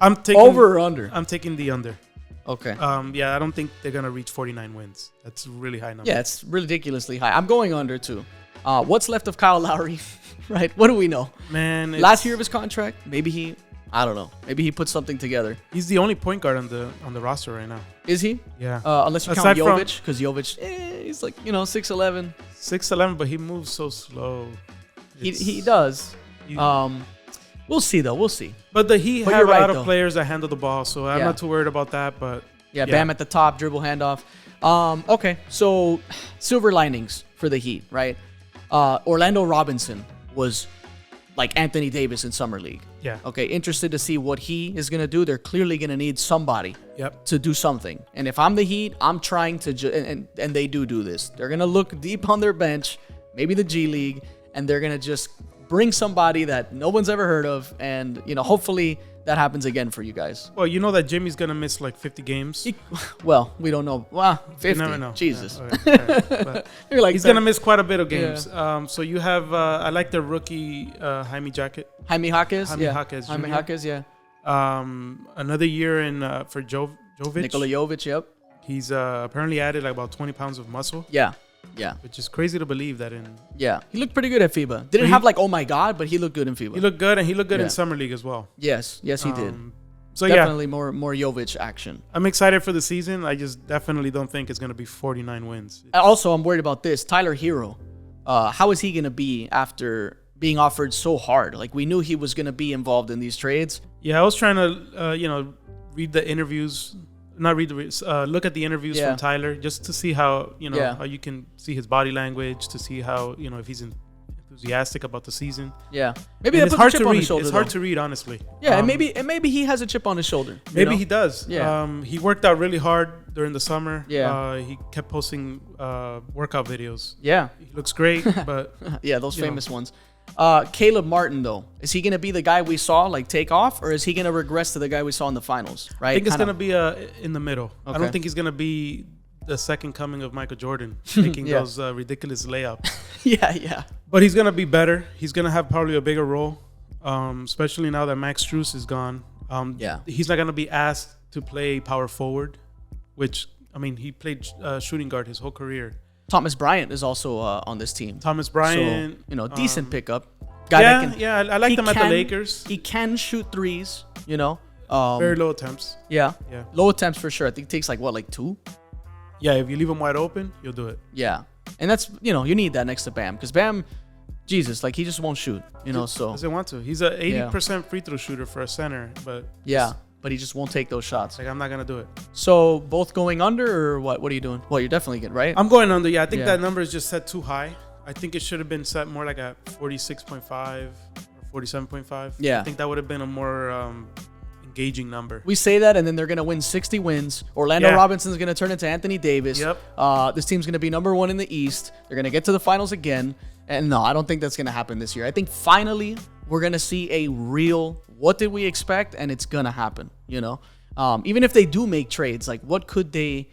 I'm taking over or under. I'm taking the under. Okay. Yeah, I don't think they're gonna reach 49 wins. That's a really high number. Yeah, it's ridiculously high. I'm going under too. What's left of Kyle Lowry? Right? What do we know? Man, last year of his contract. I don't know. Maybe he put something together. He's the only point guard on the roster right now. Is he? Yeah. Unless you count Jovic, because Jovic, he's like 6'11". 6'11", but he moves so slow. He does. We'll see though. We'll see. But the Heat have a lot of players that handle the ball, so I'm not too worried about that. But yeah, Bam at the top, dribble handoff. Okay, so silver linings for the Heat, right? Orlando Robinson was like Anthony Davis in Summer League. Yeah. Okay, interested to see what he is going to do. They're clearly going to need somebody to do something. And if I'm the Heat, I'm trying to, and they do this. They're going to look deep on their bench, maybe the G League, and they're going to just bring somebody that no one's ever heard of. And, hopefully that happens again for you guys. Well, you know that Jimmy's going to miss like 50 games. We don't know. Well, 50. You never know. Jesus. Yeah, right. You're like he's going to miss quite a bit of games. Yeah. So you have, I like the rookie Jaime Jaquez. Jaime Jaquez, Jaime Jaquez, yeah. Another year in for Jovic. Nikola Jovic, yep. He's apparently added like about 20 pounds of muscle. Yeah. Which is crazy to believe that in. Yeah, he looked pretty good at FIBA. Didn't have like, oh my God, but he looked good in FIBA. He looked good, and he looked good in Summer League as well. Yes, he did. So definitely more Jovic action. I'm excited for the season. I just definitely don't think it's going to be 49 wins. Also, I'm worried about this. Tyler Hero. How is he going to be after being offered so hard? Like, we knew he was going to be involved in these trades. Yeah, I was trying to, read the interviews. Look at the interviews from Tyler just to see how how you can see his body language, to see how if he's enthusiastic about the season. Yeah, maybe it's hard to read. It's hard to read, honestly. Yeah, and maybe he has a chip on his shoulder. Maybe he does. Yeah. He worked out really hard during the summer. Yeah. He kept posting workout videos. Yeah. He looks great, but yeah, those famous ones. Caleb Martin, though, is he going to be the guy we saw take off, or is he going to regress to the guy we saw in the finals? Right? I think it's going to be in the middle. Okay. I don't think he's going to be the second coming of Michael Jordan, making those ridiculous layups. Yeah. But he's going to be better. He's going to have probably a bigger role, especially now that Max Strus is gone. He's not going to be asked to play power forward, which, he played shooting guard his whole career. Thomas Bryant is also on this team. Thomas Bryant. So, decent pickup. I like them at the Lakers. He can shoot threes, Very low attempts. Yeah. Low attempts for sure. I think it takes like 2? Yeah, if you leave him wide open, you'll do it. Yeah. And that's, you need that next to Bam. Because Bam, Jesus, he just won't shoot, so. Doesn't want to. He's a 80% free throw shooter for a center, but. Yeah. But he just won't take those shots. I'm not going to do it. So both going under, or what? What are you doing? Well, you're definitely good, right? I'm going under. Yeah, I think that number is just set too high. I think it should have been set more like at 46.5 or 47.5. Yeah. I think that would have been a more engaging number. We say that, and then they're going to win 60 wins. Orlando Robinson's going to turn into Anthony Davis. Yep. This team's going to be number 1 in the East. They're going to get to the finals again. And no, I don't think that's going to happen this year. I think finally we're going to see a real, what did we expect? And it's going to happen, Even if they do make trades, what could they,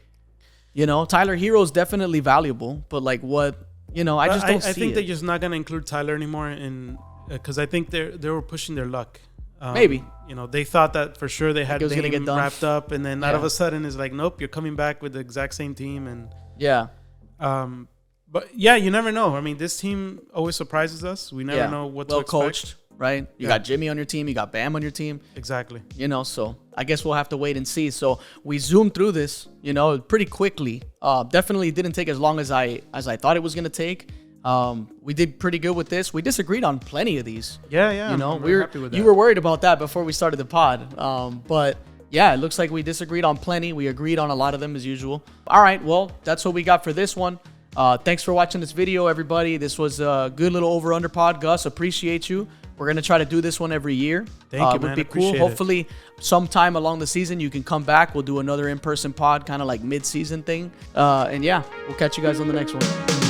Tyler Hero's definitely valuable, but what, I just don't see I think it. they're just not going to include Tyler anymore because I think they were pushing their luck. Maybe. They thought that for sure they had it was gonna get done. Wrapped up, and then out of a sudden it's nope, you're coming back with the exact same team. And but you never know. This team always surprises us. We never know what to expect. Well coached, right? You got Jimmy on your team. You got Bam on your team. Exactly. So I guess we'll have to wait and see. So we zoomed through this, pretty quickly. Definitely didn't take as long as I thought it was going to take. We did pretty good with this. We disagreed on plenty of these. Yeah. I'm happy with that. You were worried about that before we started the pod. But Yeah, it looks like we disagreed on plenty. We agreed on a lot of them as usual. All right, well, that's what we got for this one. Thanks for watching this video, everybody. This was a good little over-under pod. Gus, appreciate you. We're going to try to do this one every year. Thank you, man. Would be Appreciate cool. it. Hopefully, sometime along the season, you can come back. We'll do another in-person pod, kind of like mid-season thing. And yeah, we'll catch you guys on the next one.